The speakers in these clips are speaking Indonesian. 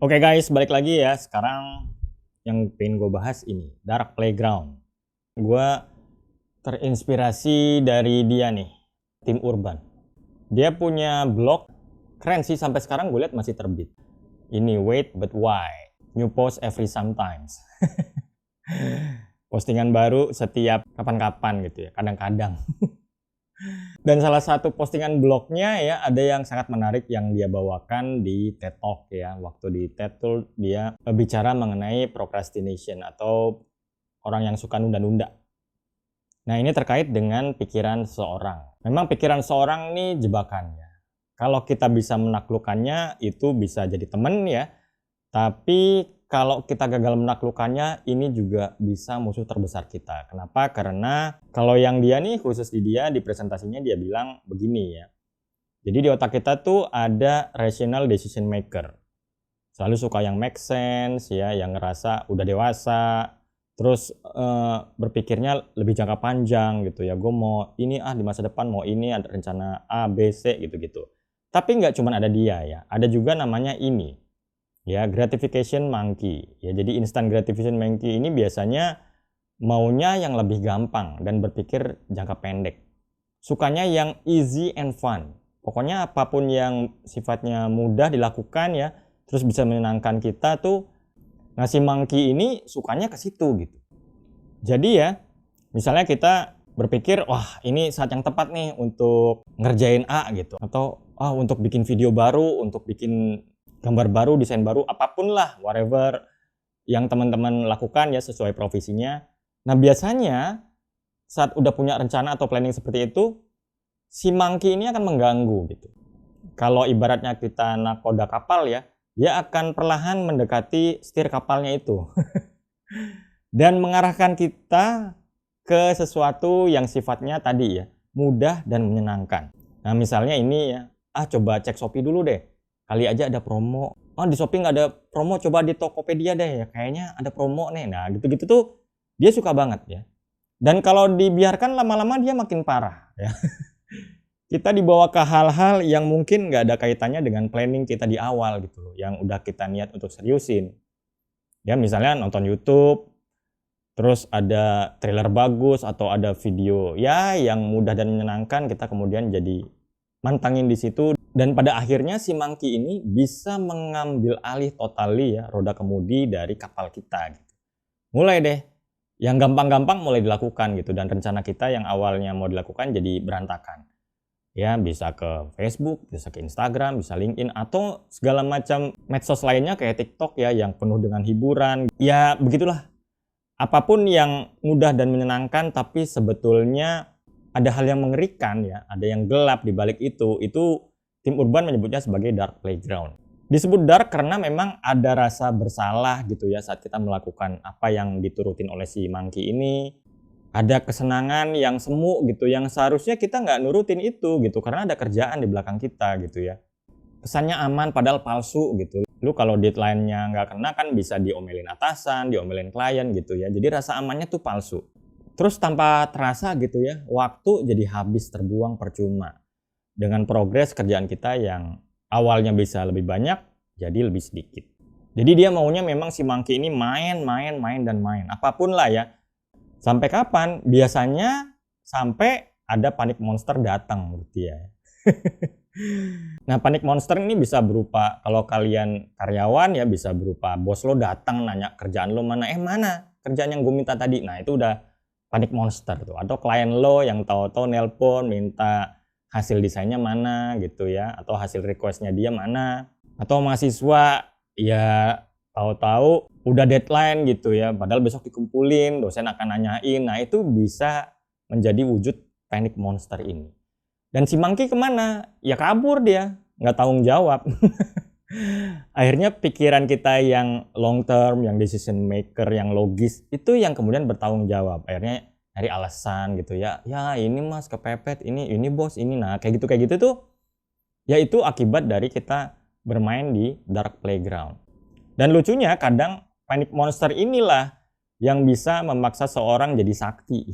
Oke guys, balik lagi ya. Sekarang yang pengen gue bahas ini, Dark Playground. Gue terinspirasi dari dia nih, Tim Urban. Dia punya blog, keren sih sampai sekarang gue lihat masih terbit. Ini Wait But Why, new post every sometimes. Postingan baru setiap kapan-kapan gitu ya, kadang-kadang. Dan salah satu postingan blognya ya ada yang sangat menarik yang dia bawakan di TED Talk ya. Waktu di TED Talk dia bicara mengenai procrastination atau orang yang suka nunda-nunda. Nah ini terkait dengan pikiran seseorang. Memang pikiran seseorang ini jebakannya. Kalau kita bisa menaklukkannya itu bisa jadi teman ya. Tapi kalau kita gagal menaklukkannya, ini juga bisa musuh terbesar kita. Kenapa? Karena kalau yang dia nih, khusus di dia, di presentasinya dia bilang begini ya. Jadi di otak kita tuh ada rational decision maker. Selalu suka yang make sense ya, yang ngerasa udah dewasa. Terus berpikirnya lebih jangka panjang gitu ya. Gue mau ini di masa depan mau ini, ada rencana A, B, C gitu-gitu. Tapi nggak cuma ada dia ya, ada juga namanya ini. Ya, gratification monkey. Ya, jadi instant gratification monkey ini biasanya maunya yang lebih gampang dan berpikir jangka pendek. Sukanya yang easy and fun. Pokoknya apapun yang sifatnya mudah dilakukan ya, terus bisa menyenangkan kita tuh. Nah, si monkey ini sukanya ke situ gitu. Jadi ya, misalnya kita berpikir, wah ini saat yang tepat nih untuk ngerjain A gitu. Atau untuk bikin video baru, untuk bikin gambar baru, desain baru, apapun lah, whatever yang teman-teman lakukan ya sesuai profesinya. Nah biasanya saat udah punya rencana atau planning seperti itu, si monkey ini akan mengganggu gitu. Kalau ibaratnya kita nakoda kapal ya, dia akan perlahan mendekati setir kapalnya itu. Dan mengarahkan kita ke sesuatu yang sifatnya tadi ya, mudah dan menyenangkan. Nah misalnya ini ya, coba cek Shopee dulu deh. Kali aja ada promo. Di Shopee nggak ada promo, coba di Tokopedia deh ya. Kayaknya ada promo nih. Nah gitu-gitu tuh dia suka banget ya. Dan kalau dibiarkan lama-lama dia makin parah ya. Kita dibawa ke hal-hal yang mungkin nggak ada kaitannya dengan planning kita di awal gitu loh. Yang udah kita niat untuk seriusin. Ya misalnya nonton YouTube. Terus ada trailer bagus atau ada video ya yang mudah dan menyenangkan, kita kemudian jadi mantangin di situ. Dan pada akhirnya si monkey ini bisa mengambil alih totally ya roda kemudi dari kapal kita gitu. Mulai deh yang gampang-gampang mulai dilakukan gitu, dan rencana kita yang awalnya mau dilakukan jadi berantakan. Ya bisa ke Facebook, bisa ke Instagram, bisa LinkedIn atau segala macam medsos lainnya kayak TikTok ya yang penuh dengan hiburan. Ya begitulah. Apapun yang mudah dan menyenangkan tapi sebetulnya ada hal yang mengerikan ya, ada yang gelap di balik itu Tim Urban menyebutnya sebagai dark playground. Disebut dark karena memang ada rasa bersalah gitu ya saat kita melakukan apa yang diturutin oleh si monkey ini. Ada kesenangan yang semu gitu, yang seharusnya kita nggak nurutin itu gitu, karena ada kerjaan di belakang kita gitu ya. Kesannya aman padahal palsu gitu. Lu kalau deadline-nya nggak kena kan bisa diomelin atasan, diomelin klien gitu ya. Jadi rasa amannya tuh palsu. Terus tanpa terasa gitu ya, waktu jadi habis terbuang percuma. Dengan progres kerjaan kita yang awalnya bisa lebih banyak, jadi lebih sedikit. Jadi dia maunya memang si monkey ini main. Apapun lah ya. Sampai kapan? Biasanya sampai ada panic monster datang menurut dia. Nah panic monster ini bisa berupa, kalau kalian karyawan ya bisa berupa bos lo datang nanya kerjaan lo mana, mana kerjaan yang gue minta tadi. Nah itu udah panic monster tuh. Atau klien lo yang tahu-tahu nelpon minta hasil desainnya mana gitu ya, atau hasil requestnya dia mana. Atau mahasiswa ya tahu-tahu udah deadline gitu ya, padahal besok dikumpulin, dosen akan nanyain. Nah itu bisa menjadi wujud panic monster ini. Dan si monkey kemana? Ya kabur dia, nggak tanggung jawab. Akhirnya pikiran kita yang long term, yang decision maker, yang logis, itu yang kemudian bertanggung jawab. Akhirnya dari alasan gitu ya, ini mas kepepet, ini bos, ini. Nah kayak gitu tuh, ya itu akibat dari kita bermain di dark playground. Dan lucunya kadang panic monster inilah yang bisa memaksa seorang jadi sakti.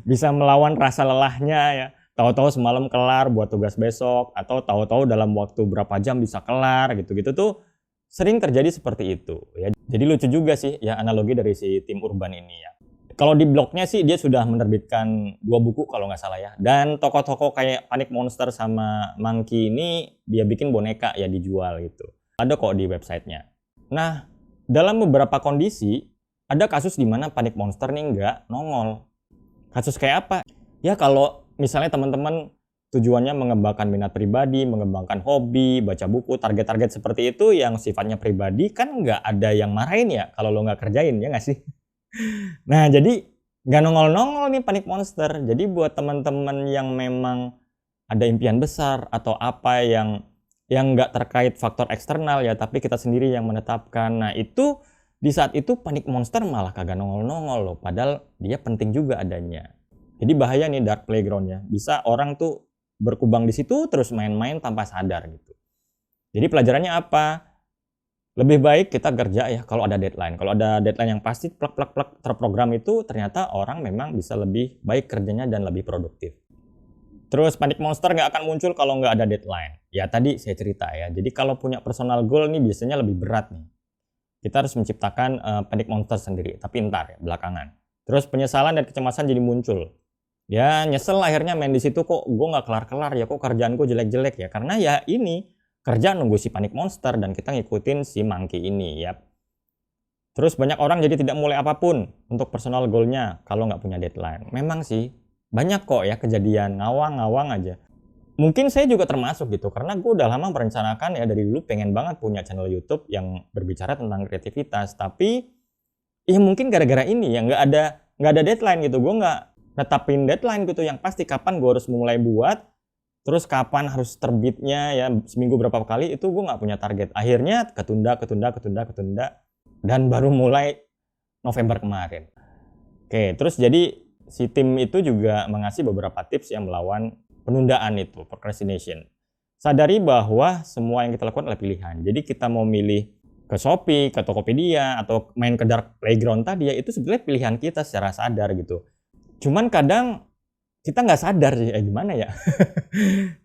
Bisa melawan rasa lelahnya ya. Tahu-tahu semalam kelar buat tugas besok, atau tahu-tahu dalam waktu berapa jam bisa kelar gitu-gitu tuh sering terjadi seperti itu ya. Jadi lucu juga sih ya analogi dari si tim urban ini ya. Kalau di blognya sih dia sudah menerbitkan 2 buku kalau nggak salah ya. Dan tokoh-tokoh kayak Panic Monster sama Monkey ini dia bikin boneka ya dijual gitu. Ada kok di websitenya. Nah, dalam beberapa kondisi ada kasus di mana Panic Monster nih nggak nongol. Kasus kayak apa? Ya kalau misalnya teman-teman tujuannya mengembangkan minat pribadi, mengembangkan hobi, baca buku, target-target seperti itu yang sifatnya pribadi kan nggak ada yang marahin ya kalau lo nggak kerjain, ya nggak sih? Nah, jadi nggak nongol-nongol nih Panic Monster. Jadi buat teman-teman yang memang ada impian besar atau apa yang nggak terkait faktor eksternal ya, tapi kita sendiri yang menetapkan. Nah, itu di saat itu Panic Monster malah kagak nongol-nongol loh, padahal dia penting juga adanya. Jadi bahaya nih dark playground-nya. Bisa orang tuh berkubang di situ terus main-main tanpa sadar gitu. Jadi pelajarannya apa? Lebih baik kita kerja ya kalau ada deadline. Kalau ada deadline yang pasti plak terprogram itu ternyata orang memang bisa lebih baik kerjanya dan lebih produktif. Terus Panic Monster nggak akan muncul kalau nggak ada deadline. Ya tadi saya cerita ya. Jadi kalau punya personal goal nih biasanya lebih berat nih. Kita harus menciptakan Panic Monster sendiri, tapi ntar ya belakangan. Terus penyesalan dan kecemasan jadi muncul. Ya nyesel akhirnya main di situ kok gue nggak kelar-kelar ya, kok kerjaanku jelek-jelek ya. Karena ya ini kerja nunggu si Panic Monster dan kita ngikutin si Monkey ini ya. Terus banyak orang jadi tidak mulai apapun untuk personal goal-nya kalau nggak punya deadline. Memang sih banyak kok ya kejadian ngawang-ngawang aja. Mungkin saya juga termasuk gitu karena gue udah lama merencanakan ya dari dulu pengen banget punya channel YouTube yang berbicara tentang kreativitas. Tapi ya mungkin gara-gara ini ya nggak ada deadline gitu. Gue nggak netapin deadline gitu yang pasti kapan gue harus mulai buat, terus kapan harus terbitnya ya seminggu berapa kali itu gue nggak punya target. Akhirnya ketunda dan baru mulai November kemarin. Oke, terus jadi si tim itu juga mengasih beberapa tips yang melawan penundaan itu, procrastination. Sadari bahwa semua yang kita lakukan adalah pilihan. Jadi kita mau milih ke Shopee, ke Tokopedia, atau main ke dark playground tadi ya itu sebenarnya pilihan kita secara sadar gitu. Cuman kadang kita nggak sadar sih, gimana ya.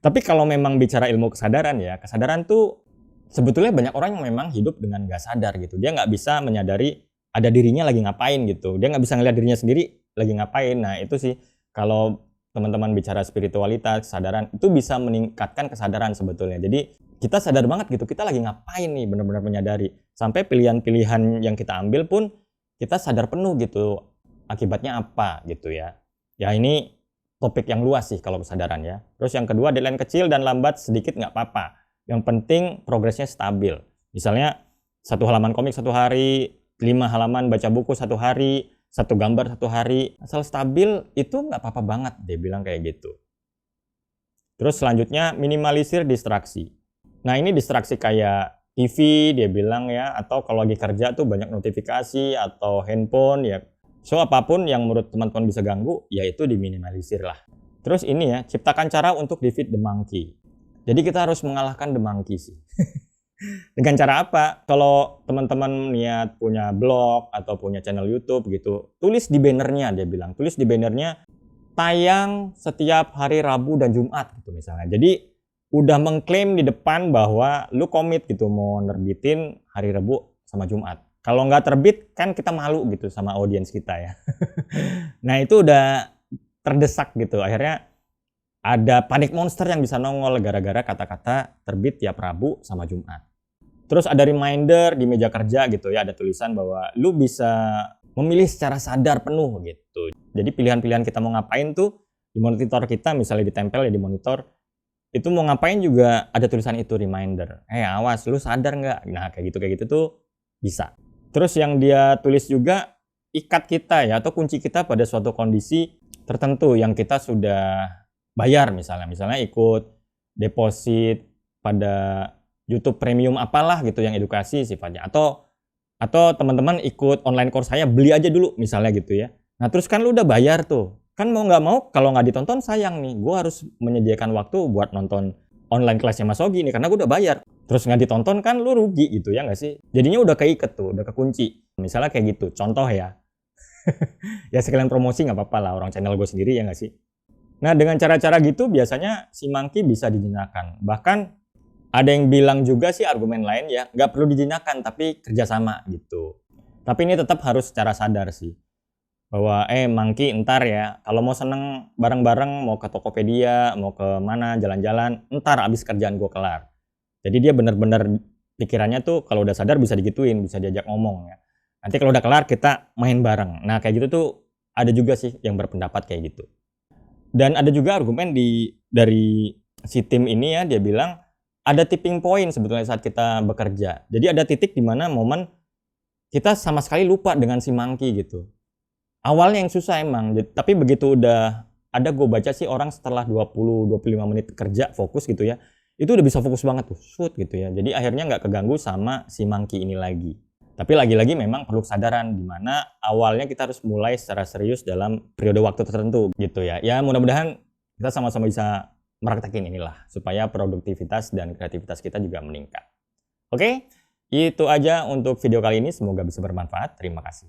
Tapi kalau memang bicara ilmu kesadaran ya, kesadaran tuh sebetulnya banyak orang yang memang hidup dengan nggak sadar gitu. Dia nggak bisa menyadari ada dirinya lagi ngapain gitu. Dia nggak bisa ngeliat dirinya sendiri lagi ngapain. Nah itu sih kalau teman-teman bicara spiritualitas, kesadaran, itu bisa meningkatkan kesadaran sebetulnya. Jadi kita sadar banget gitu, kita lagi ngapain nih, benar-benar menyadari. Sampai pilihan-pilihan yang kita ambil pun kita sadar penuh gitu. Akibatnya apa gitu ya. Ya ini topik yang luas sih kalau kesadaran ya. Terus yang kedua, deadline kecil dan lambat sedikit nggak apa-apa. Yang penting progresnya stabil. Misalnya 1 halaman komik 1 hari, 5 halaman baca buku 1 hari, 1 gambar 1 hari. Asal stabil itu nggak apa-apa banget, dia bilang kayak gitu. Terus selanjutnya minimalisir distraksi. Nah ini distraksi kayak TV dia bilang ya, atau kalau lagi kerja tuh banyak notifikasi atau handphone ya. So apapun yang menurut teman-teman bisa ganggu, ya itu diminimalisir lah. Terus ini ya, ciptakan cara untuk defeat the monkey. Jadi kita harus mengalahkan the monkey sih. Dengan cara apa? Kalau teman-teman niat punya blog atau punya channel YouTube gitu, tulis di bannernya dia bilang. Tulis di bannernya tayang setiap hari Rabu dan Jumat gitu misalnya. Jadi udah mengklaim di depan bahwa lu komit gitu mau nerbitin hari Rabu sama Jumat. Kalau nggak terbit kan kita malu gitu sama audiens kita ya. Nah itu udah terdesak gitu. Akhirnya ada Panic Monster yang bisa nongol gara-gara kata-kata terbit tiap Rabu sama Jumat. Terus ada reminder di meja kerja gitu ya. Ada tulisan bahwa lu bisa memilih secara sadar penuh gitu. Jadi pilihan-pilihan kita mau ngapain tuh di monitor kita misalnya ditempel ya di monitor. Itu mau ngapain juga ada tulisan itu reminder. Awas lu sadar nggak? Nah kayak gitu tuh bisa. Terus yang dia tulis juga ikat kita ya atau kunci kita pada suatu kondisi tertentu yang kita sudah bayar misalnya ikut deposit pada YouTube Premium apalah gitu yang edukasi sifatnya atau teman-teman ikut online course saya beli aja dulu misalnya gitu ya. Nah terus kan lu udah bayar tuh kan mau nggak mau kalau nggak ditonton sayang nih gue harus menyediakan waktu buat nonton online kelasnya Mas Ogi nih karena gue udah bayar. Terus nggak ditonton kan lu rugi gitu ya nggak sih? Jadinya udah keiket tuh, udah kekunci. Misalnya kayak gitu, contoh ya. Ya sekalian promosi nggak apa-apa lah, orang channel gue sendiri ya nggak sih? Nah dengan cara-cara gitu biasanya si monkey bisa dijinakan. Bahkan Ada yang bilang juga sih argumen lain ya, nggak perlu dijinakan tapi kerjasama gitu. Tapi ini tetap harus secara sadar sih. Bahwa, Monkey entar ya, kalau mau seneng bareng-bareng, mau ke Tokopedia, mau ke mana, jalan-jalan, entar abis kerjaan gue kelar. Jadi dia bener-bener pikirannya tuh kalau udah sadar bisa digituin, bisa diajak ngomong ya. Nanti kalau udah kelar kita main bareng. Nah kayak gitu tuh ada juga sih yang berpendapat kayak gitu. Dan ada juga argumen dari si tim ini ya, dia bilang ada tipping point sebetulnya saat kita bekerja. Jadi ada titik di mana momen kita sama sekali lupa dengan si Monkey gitu. Awalnya yang susah emang, tapi begitu udah ada gue baca sih orang setelah 20-25 menit kerja fokus gitu ya, itu udah bisa fokus banget tuh, shoot gitu ya. Jadi akhirnya nggak keganggu sama si Monkey ini lagi. Tapi lagi-lagi memang perlu kesadaran di mana awalnya kita harus mulai secara serius dalam periode waktu tertentu gitu ya. Ya mudah-mudahan kita sama-sama bisa meraktekin inilah supaya produktivitas dan kreativitas kita juga meningkat. Oke, itu aja untuk video kali ini, semoga bisa bermanfaat. Terima kasih.